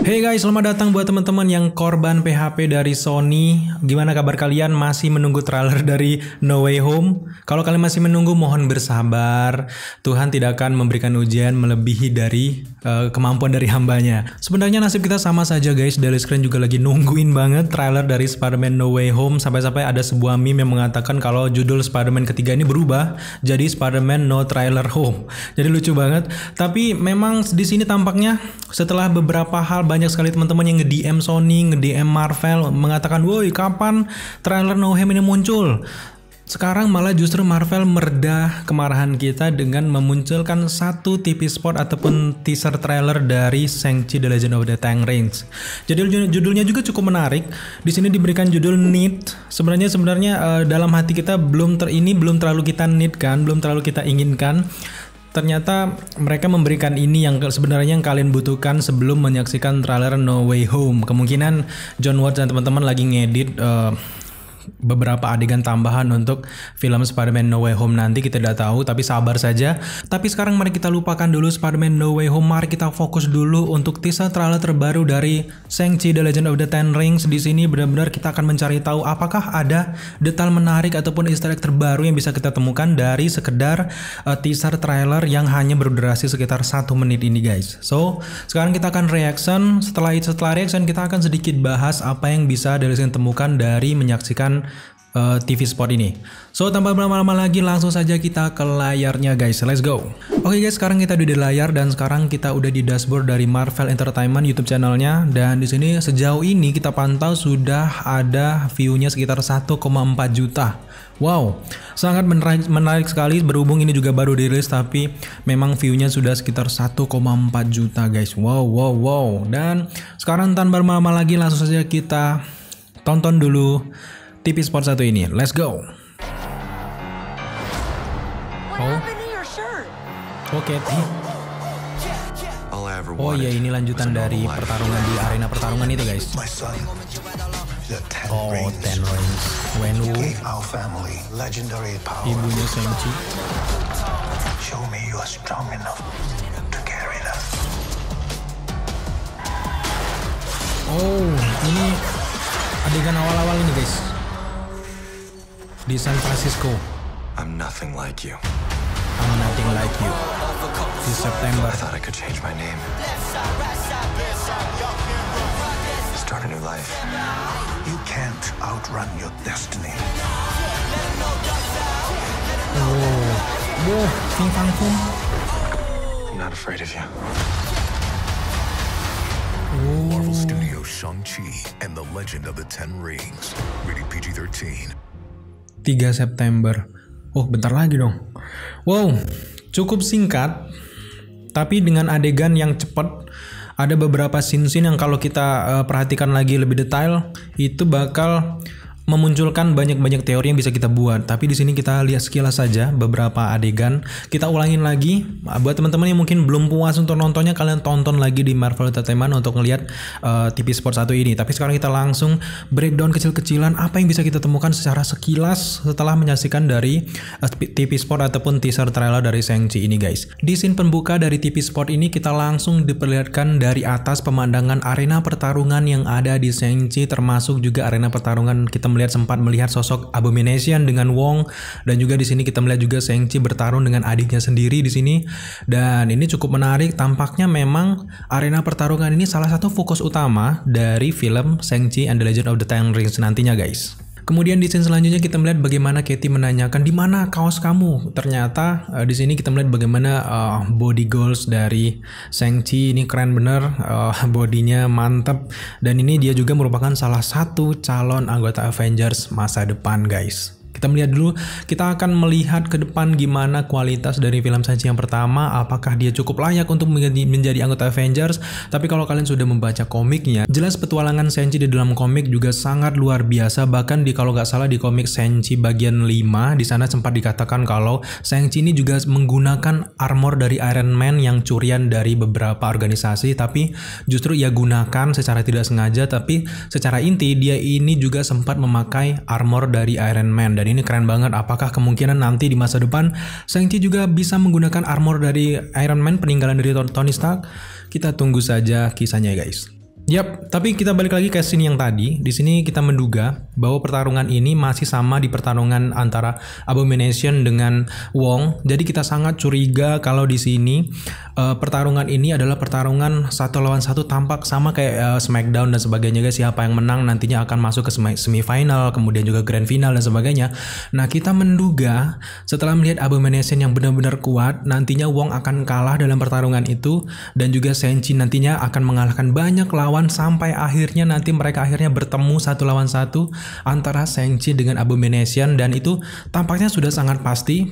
Hey guys, selamat datang buat teman-teman yang korban PHP dari Sony. Gimana kabar kalian? Masih menunggu trailer dari No Way Home? Kalau kalian masih menunggu, mohon bersabar. Tuhan tidak akan memberikan ujian melebihi dari kemampuan dari hambanya. Sebenarnya nasib kita sama saja guys. Daily Screen juga lagi nungguin banget trailer dari Spider-Man No Way Home. Sampai-sampai ada sebuah meme yang mengatakan kalau judul Spider-Man ketiga ini berubah jadi Spider-Man No Trailer Home. Jadi lucu banget. Tapi memang di sini tampaknya setelah beberapa hal banyak sekali teman-teman yang nge-DM Sony, nge-DM Marvel mengatakan, "Woi, kapan trailer No Way Home ini muncul?" Sekarang malah justru Marvel meredah kemarahan kita dengan memunculkan satu TV spot ataupun teaser trailer dari Shang-Chi The Legend of the Ten Rings. Jadi judulnya juga cukup menarik. Di sini diberikan judul Need. Sebenarnya dalam hati kita belum terlalu kita need kan, belum terlalu kita inginkan. Ternyata mereka memberikan ini yang sebenarnya yang kalian butuhkan sebelum menyaksikan trailer No Way Home. Kemungkinan John Watts dan teman-teman lagi ngedit beberapa adegan tambahan untuk film Spider-Man No Way Home nanti, kita tidak tahu, tapi sabar saja. Tapi sekarang mari kita lupakan dulu Spider-Man No Way Home, mari kita fokus dulu untuk teaser trailer terbaru dari Shang-Chi The Legend of the Ten Rings. Di sini benar-benar kita akan mencari tahu apakah ada detail menarik ataupun easter egg terbaru yang bisa kita temukan dari sekedar teaser trailer yang hanya berdurasi sekitar 1 menit ini guys. So, sekarang kita akan reaction. Setelah reaction kita akan sedikit bahas apa yang bisa dari sini temukan dari menyaksikan TV spot ini. So, tanpa berlama-lama lagi langsung saja kita ke layarnya guys. Let's go. Oke guys, sekarang kita udah di layar dan sekarang kita udah di dashboard dari Marvel Entertainment YouTube channelnya, dan di sini sejauh ini kita pantau sudah ada view-nya sekitar 1,4 juta. Wow, sangat menarik sekali, berhubung ini juga baru dirilis tapi memang view-nya sudah sekitar 1,4 juta guys. Wow. Dan sekarang tanpa berlama-lama lagi langsung saja kita tonton dulu TV spot satu ini. Let's go. Oke. Oh iya, ini lanjutan dari pertarungan di arena pertarungan itu guys. Oh, Ten Rings. Wenwu, ibunya Shang-Chi. Oh, ini adegan awal-awal ini guys. Di San Francisco. I'm nothing like you. Di September. I thought I could change my name. Start a new life. You can't outrun your destiny. Fing Fang Foom. I'm not afraid of you. Marvel Studios Shang-Chi and the Legend of the Ten Rings. Rated PG-13. 3 September. Oh, bentar lagi dong. Wow, cukup singkat, tapi dengan adegan yang cepat. Ada beberapa scene-scene yang kalau kita perhatikan lagi lebih detail, itu bakal memunculkan banyak teori yang bisa kita buat. Tapi di sini kita lihat sekilas saja beberapa adegan. Kita ulangin lagi. Buat teman-teman yang mungkin belum puas untuk nontonnya, kalian tonton lagi di Marvel Entertainment untuk ngelihat TV spot satu ini. Tapi sekarang kita langsung breakdown kecil-kecilan apa yang bisa kita temukan secara sekilas setelah menyaksikan dari TV spot ataupun teaser trailer dari Shang-Chi ini guys. Di scene pembuka dari TV spot ini kita langsung diperlihatkan dari atas pemandangan arena pertarungan yang ada di Shang-Chi, termasuk juga arena pertarungan kita sempat melihat sosok Abomination dengan Wong, dan juga di sini kita melihat juga Shang-Chi bertarung dengan adiknya sendiri di sini. Dan ini cukup menarik, tampaknya memang arena pertarungan ini salah satu fokus utama dari film Shang-Chi and the Legend of the Ten Rings nantinya guys. Kemudian di scene selanjutnya kita melihat bagaimana Katie menanyakan di mana kaos kamu. Ternyata di sini kita melihat bagaimana body goals dari Shang-Chi ini keren bener, bodinya mantep, dan ini dia juga merupakan salah satu calon anggota Avengers masa depan guys. Kita melihat dulu, kita akan melihat ke depan gimana kualitas dari film Shang-Chi yang pertama, apakah dia cukup layak untuk menjadi anggota Avengers. Tapi kalau kalian sudah membaca komiknya, jelas petualangan Shang-Chi di dalam komik juga sangat luar biasa. Bahkan kalau nggak salah di komik Shang-Chi bagian 5, di sana sempat dikatakan kalau Shang-Chi ini juga menggunakan armor dari Iron Man yang curian dari beberapa organisasi, tapi justru ia gunakan secara tidak sengaja. Tapi secara inti dia ini juga sempat memakai armor dari Iron Man. Dan ini keren banget. Apakah kemungkinan nanti di masa depan Shang-Chi juga bisa menggunakan armor dari Iron Man peninggalan dari Tony Stark? Kita tunggu saja kisahnya guys. Yap, tapi kita balik lagi ke scene yang tadi. Di sini kita menduga bahwa pertarungan ini masih sama di pertarungan antara Abomination dengan Wong. Jadi kita sangat curiga kalau di sini pertarungan ini adalah pertarungan 1 lawan 1, tampak sama kayak Smackdown dan sebagainya guys. Siapa yang menang nantinya akan masuk ke semifinal, kemudian juga grand final dan sebagainya. Nah, kita menduga setelah melihat Abomination yang benar-benar kuat, nantinya Wong akan kalah dalam pertarungan itu, dan juga Senshi nantinya akan mengalahkan banyak lawan sampai akhirnya nanti mereka akhirnya bertemu 1 lawan 1 antara Senshi dengan Abomination, dan itu tampaknya sudah sangat pasti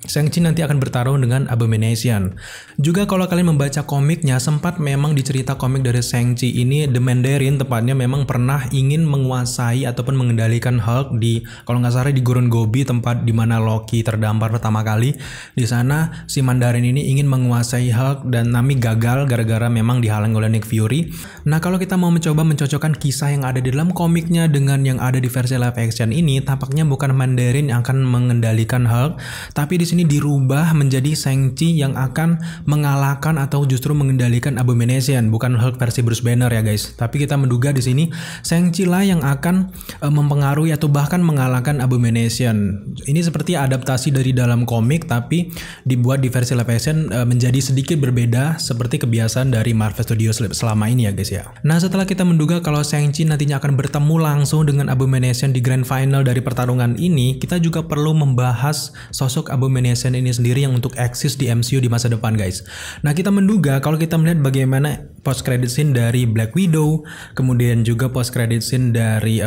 Senshi nanti akan bertarung dengan Abomination. Juga kalau kalian membaca komiknya, sempat memang dicerita komik dari Senshi ini, The Mandarin tepatnya, memang pernah ingin menguasai ataupun mengendalikan Hulk di, kalau nggak salah, di Gurun Gobi, tempat di mana Loki terdampar pertama kali. Di sana si Mandarin ini ingin menguasai Hulk dan Nami gagal gara-gara memang dihalang oleh Nick Fury. Nah, kalau kita mau mencoba mencocokkan kisah yang ada di dalam komiknya dengan yang ada di versi live action ini, tampaknya bukan Mandarin yang akan mengendalikan Hulk, tapi di sini dirubah menjadi Shang-Chi yang akan mengalahkan atau justru mengendalikan Abomination, bukan Hulk versi Bruce Banner ya guys. Tapi kita menduga di sini Shang-Chi lah yang akan mempengaruhi atau bahkan mengalahkan Abomination. Ini seperti adaptasi dari dalam komik tapi dibuat di versi live action menjadi sedikit berbeda seperti kebiasaan dari Marvel Studios selama ini ya guys ya. Nah, setelah kita menduga kalau Shang-Chi nantinya akan bertemu langsung dengan Abomination di grand final dari pertarungan ini, kita juga perlu membahas sosok Abomination ini sendiri yang untuk eksis di MCU di masa depan guys. Nah, kita menduga kalau kita melihat bagaimana post credit scene dari Black Widow, kemudian juga post credit scene dari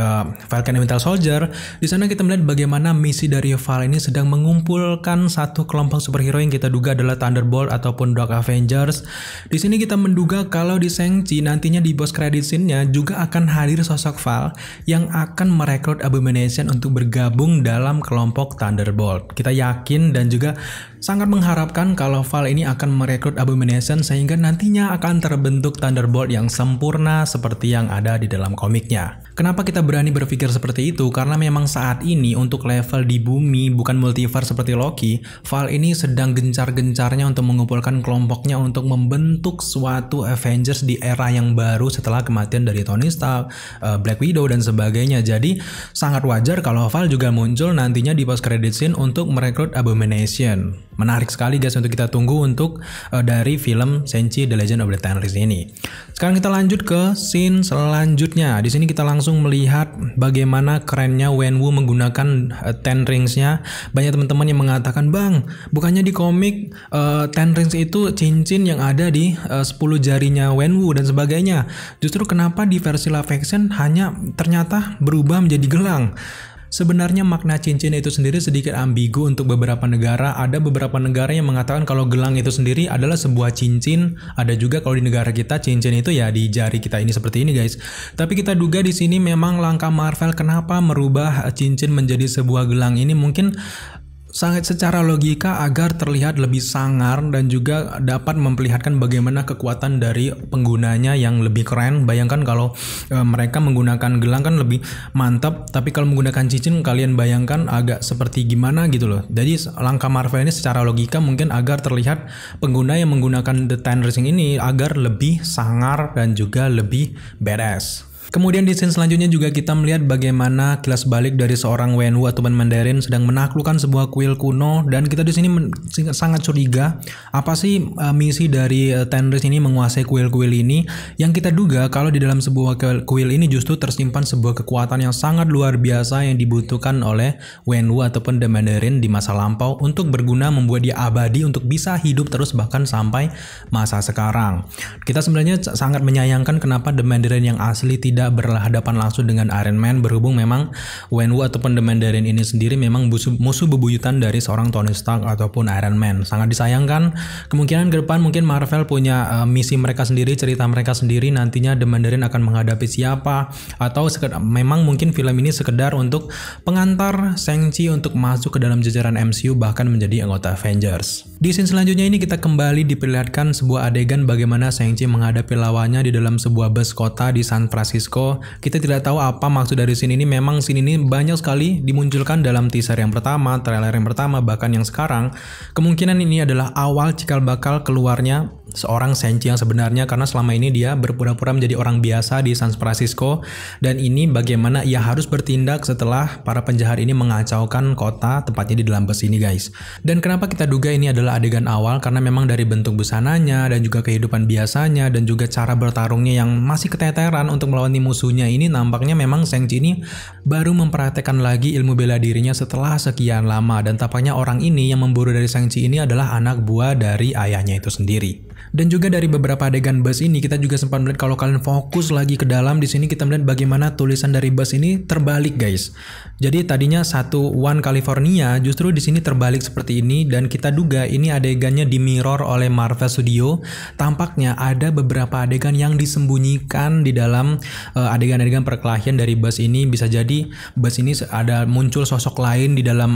Falcon and Winter Soldier, di sana kita melihat bagaimana misi dari Val ini sedang mengumpulkan satu kelompok superhero yang kita duga adalah Thunderbolt ataupun Dark Avengers. Di sini kita menduga kalau di Shang-Chi nantinya di post credit scene-nya juga akan hadir sosok Val yang akan merekrut Abomination untuk bergabung dalam kelompok Thunderbolt. Kita yakin dan juga sangat mengharapkan kalau Val ini akan merekrut Abomination sehingga nantinya akan terbentuk Thunderbolt yang sempurna seperti yang ada di dalam komiknya. Kenapa kita berani berpikir seperti itu? Karena memang saat ini untuk level di bumi, bukan multiverse seperti Loki, Val ini sedang gencar-gencarnya untuk mengumpulkan kelompoknya untuk membentuk suatu Avengers di era yang baru setelah kematian dari Tony Stark, Black Widow dan sebagainya. Jadi sangat wajar kalau Val juga muncul nantinya di post credit scene untuk merekrut Abomination. Menarik sekali guys untuk kita tunggu untuk dari film Shang-Chi The Legend of the Ten Rings ini. Sekarang kita lanjut ke scene selanjutnya. Di sini kita langsung melihat bagaimana kerennya Wenwu menggunakan Ten Rings-nya. Banyak teman-teman yang mengatakan, "Bang, bukannya di komik Ten Rings itu cincin yang ada di 10 jarinya Wenwu dan sebagainya. Justru kenapa di versi live action hanya ternyata berubah menjadi gelang?" Sebenarnya makna cincin itu sendiri sedikit ambigu untuk beberapa negara. Ada beberapa negara yang mengatakan kalau gelang itu sendiri adalah sebuah cincin. Ada juga kalau di negara kita cincin itu ya di jari kita ini seperti ini guys. Tapi kita duga di sini memang langkah Marvel kenapa merubah cincin menjadi sebuah gelang ini mungkin sangat secara logika agar terlihat lebih sangar dan juga dapat memperlihatkan bagaimana kekuatan dari penggunanya yang lebih keren. Bayangkan kalau mereka menggunakan gelang kan lebih mantap, tapi kalau menggunakan cincin kalian bayangkan agak seperti gimana gitu loh. Jadi langkah Marvel ini secara logika mungkin agar terlihat pengguna yang menggunakan The Ten Rings ini agar lebih sangar dan juga lebih badass. Kemudian di scene selanjutnya juga kita melihat bagaimana kilas balik dari seorang Wenwu atau Mandarin sedang menaklukkan sebuah kuil kuno, dan kita di sini sangat curiga apa sih misi dari Ten Rings ini menguasai kuil-kuil ini. Yang kita duga kalau di dalam sebuah kuil ini justru tersimpan sebuah kekuatan yang sangat luar biasa yang dibutuhkan oleh Wenwu ataupun The Mandarin di masa lampau untuk berguna membuat dia abadi untuk bisa hidup terus bahkan sampai masa sekarang. Kita sebenarnya sangat menyayangkan kenapa The Mandarin yang asli tidak berhadapan langsung dengan Iron Man, berhubung memang Wenwu ataupun The Mandarin ini sendiri memang musuh bebuyutan dari seorang Tony Stark ataupun Iron Man. Sangat disayangkan. Kemungkinan ke depan mungkin Marvel punya misi mereka sendiri, cerita mereka sendiri, nantinya The Mandarin akan menghadapi siapa, atau memang mungkin film ini sekedar untuk pengantar Shang-Chi untuk masuk ke dalam jajaran MCU bahkan menjadi anggota Avengers. Di scene selanjutnya ini kita kembali diperlihatkan sebuah adegan bagaimana Shang-Chi menghadapi lawannya di dalam sebuah bus kota di San Francisco Francisco. Kita tidak tahu apa maksud dari scene ini. Memang scene ini banyak sekali dimunculkan dalam teaser yang pertama, trailer yang pertama, bahkan yang sekarang. Kemungkinan ini adalah awal cikal bakal keluarnya seorang Shang-Chi yang sebenarnya, karena selama ini dia berpura-pura menjadi orang biasa di San Francisco, dan ini bagaimana ia harus bertindak setelah para penjahat ini mengacaukan kota, tepatnya di dalam bus ini guys. Dan kenapa kita duga ini adalah adegan awal? Karena memang dari bentuk busananya dan juga kehidupan biasanya dan juga cara bertarungnya yang masih keteteran untuk melawan musuhnya ini, nampaknya memang Shang-Chi ini baru mempraktekkan lagi ilmu bela dirinya setelah sekian lama, dan tampaknya orang ini yang memburu dari Shang-Chi ini adalah anak buah dari ayahnya itu sendiri. Dan juga dari beberapa adegan bus ini kita juga sempat melihat, kalau kalian fokus lagi ke dalam, di sini kita melihat bagaimana tulisan dari bus ini terbalik guys. Jadi tadinya 1 California, justru di sini terbalik seperti ini, dan kita duga ini adegannya di mirror oleh Marvel Studio. Tampaknya ada beberapa adegan yang disembunyikan di dalam adegan-adegan perkelahian dari bus ini. Bisa jadi bus ini ada muncul sosok lain di dalam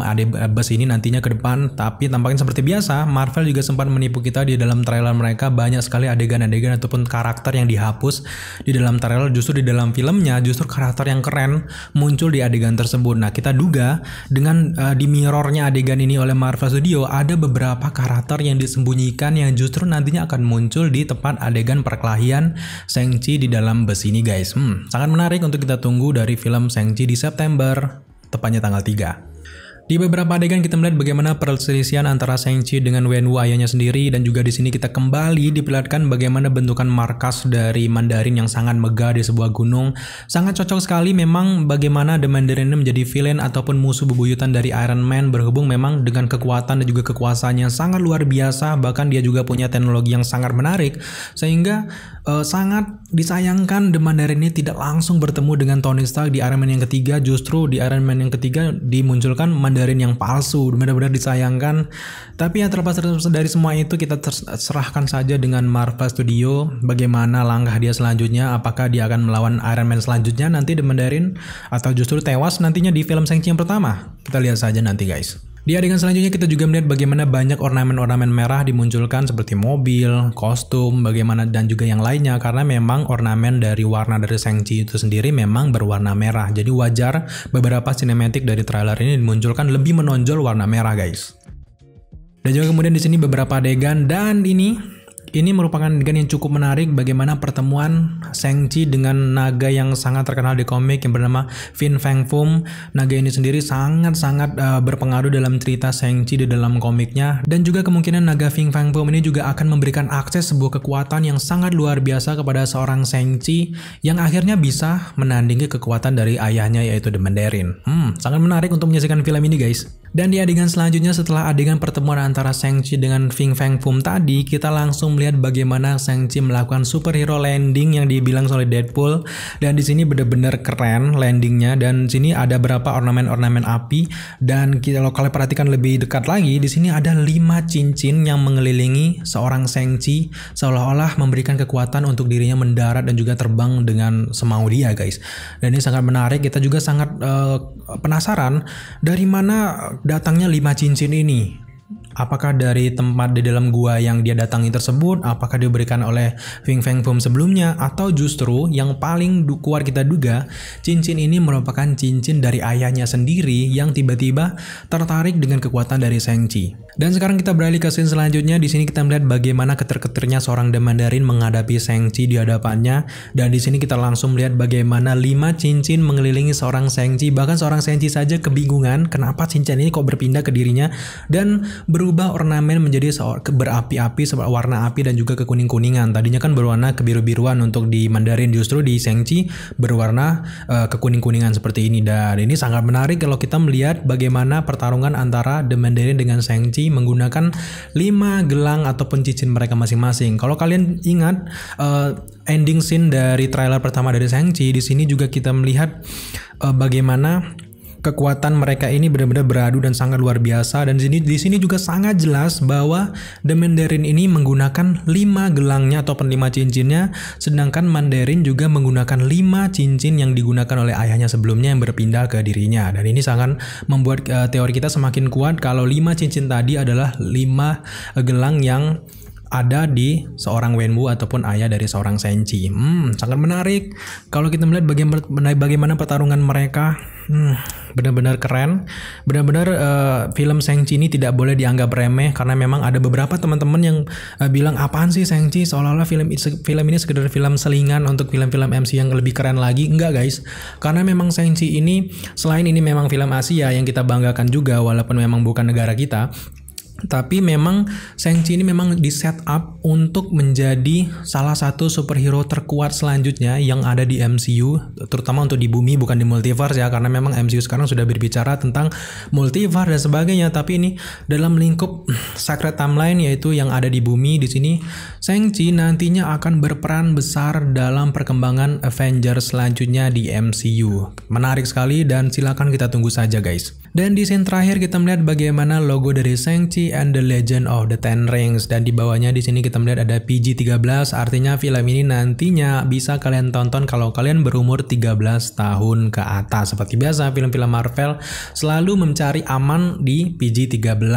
bus ini nantinya ke depan, tapi tampaknya seperti biasa Marvel juga sempat menipu kita di dalam trailer mereka. Banyak sekali adegan-adegan ataupun karakter yang dihapus di dalam trailer, justru di dalam filmnya justru karakter yang keren muncul di adegan tersebut. Nah, kita duga dengan di mirrornya adegan ini oleh Marvel Studio ada beberapa karakter yang disembunyikan yang justru nantinya akan muncul di tempat adegan perkelahian Shang-Chi di dalam bus ini guys. Sangat menarik untuk kita tunggu dari film Shang-Chi di September, tepatnya tanggal 3. Di beberapa adegan kita melihat bagaimana perselisihan antara Shang-Chi dengan Wenwu ayahnya sendiri, dan juga di sini kita kembali diperlihatkan bagaimana bentukan markas dari Mandarin yang sangat megah di sebuah gunung. Sangat cocok sekali memang bagaimana The Mandarin ini menjadi villain ataupun musuh bebuyutan dari Iron Man, berhubung memang dengan kekuatan dan juga kekuasaannya yang sangat luar biasa, bahkan dia juga punya teknologi yang sangat menarik, sehingga sangat disayangkan The Mandarin ini tidak langsung bertemu dengan Tony Stark di Iron Man yang ketiga. Justru di Iron Man yang ketiga dimunculkan Mandarin yang palsu, benar-benar disayangkan. Tapi ya terlepas dari semua itu, kita serahkan saja dengan Marvel Studio bagaimana langkah dia selanjutnya. Apakah dia akan melawan Iron Man selanjutnya nanti The Mandarin, atau justru tewas nantinya di film Shang-Chi yang pertama? Kita lihat saja nanti guys. Di adegan selanjutnya kita juga melihat bagaimana banyak ornamen-ornamen merah dimunculkan seperti mobil, kostum, bagaimana dan juga yang lainnya, karena memang ornamen dari warna dari Shang-Chi itu sendiri memang berwarna merah. Jadi wajar beberapa sinematik dari trailer ini dimunculkan lebih menonjol warna merah guys. Dan juga kemudian di sini beberapa adegan, dan ini merupakan adegan yang cukup menarik, bagaimana pertemuan Shang-Chi dengan naga yang sangat terkenal di komik yang bernama Fin Fang Foom. Naga ini sendiri sangat-sangat berpengaruh dalam cerita Shang-Chi di dalam komiknya, dan juga kemungkinan naga Fin Fang Foom ini juga akan memberikan akses sebuah kekuatan yang sangat luar biasa kepada seorang Shang-Chi yang akhirnya bisa menandingi kekuatan dari ayahnya yaitu The Mandarin. Sangat menarik untuk menyaksikan film ini guys. Dan di adegan selanjutnya, setelah adegan pertemuan antara Shang-Chi dengan Fin Fang Foom tadi, kita langsung melihat bagaimana Shang-Chi melakukan superhero landing yang dibilang oleh Deadpool. Dan di sini benar-benar keren landingnya, dan sini ada berapa ornamen-ornamen api, dan kalau kalian perhatikan lebih dekat lagi, di sini ada 5 cincin yang mengelilingi seorang Shang-Chi, seolah-olah memberikan kekuatan untuk dirinya mendarat dan juga terbang dengan semau dia guys. Dan ini sangat menarik, kita juga sangat penasaran dari mana datangnya 5 cincin ini. Apakah dari tempat di dalam gua yang dia datangi tersebut, apakah diberikan oleh Fin Fang Foom sebelumnya, atau justru yang paling kuat kita duga, cincin ini merupakan cincin dari ayahnya sendiri yang tiba-tiba tertarik dengan kekuatan dari Shang-Chi. Dan sekarang kita beralih ke scene selanjutnya. Di sini kita melihat bagaimana keter-keternya seorang The Mandarin menghadapi Shang-Chi di hadapannya, dan di sini kita langsung melihat bagaimana 5 cincin mengelilingi seorang Shang-Chi. Bahkan seorang Shang-Chi saja kebingungan kenapa cincin ini kok berpindah ke dirinya dan berubah ornamen menjadi berapi-api, warna api dan juga kekuning-kuningan. Tadinya kan berwarna kebiru-biruan untuk di Mandarin, justru di Shang-Chi berwarna kekuning-kuningan seperti ini. Dan ini sangat menarik kalau kita melihat bagaimana pertarungan antara The Mandarin dengan Shang-Chi menggunakan 5 gelang ataupun cincin mereka masing-masing. Kalau kalian ingat ending scene dari trailer pertama dari Shang-Chi, di sini juga kita melihat bagaimana kekuatan mereka ini benar-benar beradu dan sangat luar biasa. Dan di sini juga sangat jelas bahwa The Mandarin ini menggunakan 5 gelangnya ataupun 5 cincinnya, sedangkan Mandarin juga menggunakan 5 cincin yang digunakan oleh ayahnya sebelumnya yang berpindah ke dirinya. Dan ini sangat membuat teori kita semakin kuat kalau 5 cincin tadi adalah 5 gelang yang ada di seorang Wenwu ataupun ayah dari seorang Shang-Chi. Sangat menarik. Kalau kita melihat bagaimana pertarungan mereka, benar-benar keren. Benar-benar film Shang-Chi ini tidak boleh dianggap remeh karena memang ada beberapa teman-teman yang bilang apaan sih Shang-Chi, seolah-olah film ini sekedar film selingan untuk film-film MCU yang lebih keren lagi. Enggak guys, karena memang Shang-Chi ini selain ini memang film Asia yang kita banggakan juga walaupun memang bukan negara kita, tapi memang Shang-Chi ini memang di set up untuk menjadi salah satu superhero terkuat selanjutnya yang ada di MCU, terutama untuk di bumi, bukan di multiverse ya, karena memang MCU sekarang sudah berbicara tentang multiverse dan sebagainya, tapi ini dalam lingkup Sacred Timeline yaitu yang ada di bumi. Di sini Shang-Chi nantinya akan berperan besar dalam perkembangan Avengers selanjutnya di MCU. Menarik sekali dan silakan kita tunggu saja guys. Dan di scene terakhir kita melihat bagaimana logo dari Shang-Chi and the Legend of the Ten Rings, dan di bawahnya di sini kita melihat ada PG-13, artinya film ini nantinya bisa kalian tonton kalau kalian berumur 13 tahun ke atas. Seperti biasa film-film Marvel selalu mencari aman di PG-13.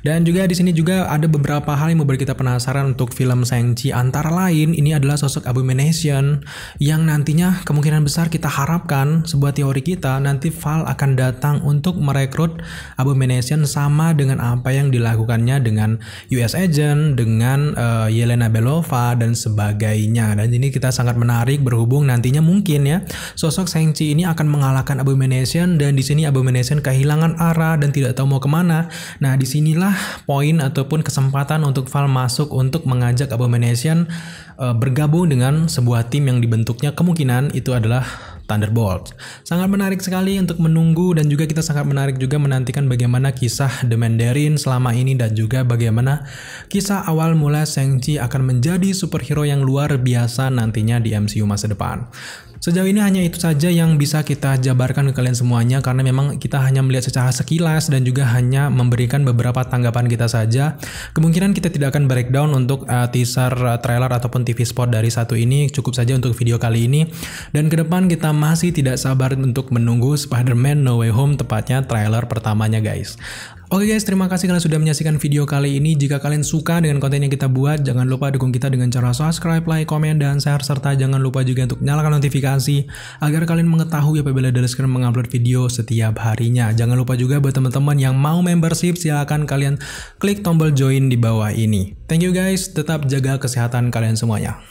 Dan juga di sini juga ada beberapa hal yang membuat kita penasaran untuk film Shang-Chi, antara lain ini adalah sosok Abomination yang nantinya kemungkinan besar kita harapkan, sebuah teori kita, nanti Val akan datang untuk merekrut Abomination sama dengan apa yang dilakukannya dengan US Agent, dengan Yelena Belova dan sebagainya. Dan ini kita sangat menarik berhubung nantinya mungkin ya sosok Shang-Chi ini akan mengalahkan Abomination, dan di sini Abomination kehilangan arah dan tidak tahu mau kemana. Nah disinilah poin ataupun kesempatan untuk Val masuk untuk mengajak Abomination bergabung dengan sebuah tim yang dibentuknya kemungkinan itu adalah Thunderbolt. Sangat menarik sekali untuk menunggu, dan juga kita sangat menarik juga menantikan bagaimana kisah The Mandarin selama ini dan juga bagaimana kisah awal mula Shang-Chi akan menjadi superhero yang luar biasa nantinya di MCU masa depan. Sejauh ini hanya itu saja yang bisa kita jabarkan ke kalian semuanya, karena memang kita hanya melihat secara sekilas dan juga hanya memberikan beberapa tanggapan kita saja. Kemungkinan kita tidak akan breakdown untuk teaser, trailer ataupun TV spot dari satu ini. Cukup saja untuk video kali ini, dan ke depan kita masih tidak sabar untuk menunggu Spider-Man No Way Home, tepatnya trailer pertamanya guys. Oke guys, terima kasih kalian sudah menyaksikan video kali ini. Jika kalian suka dengan konten yang kita buat, jangan lupa dukung kita dengan cara subscribe, like, komen, dan share, serta jangan lupa juga untuk nyalakan notifikasi agar kalian mengetahui apabila Daleskrim mengupload video setiap harinya. Jangan lupa juga buat teman-teman yang mau membership, silakan kalian klik tombol join di bawah ini. Thank you guys, tetap jaga kesehatan kalian semuanya.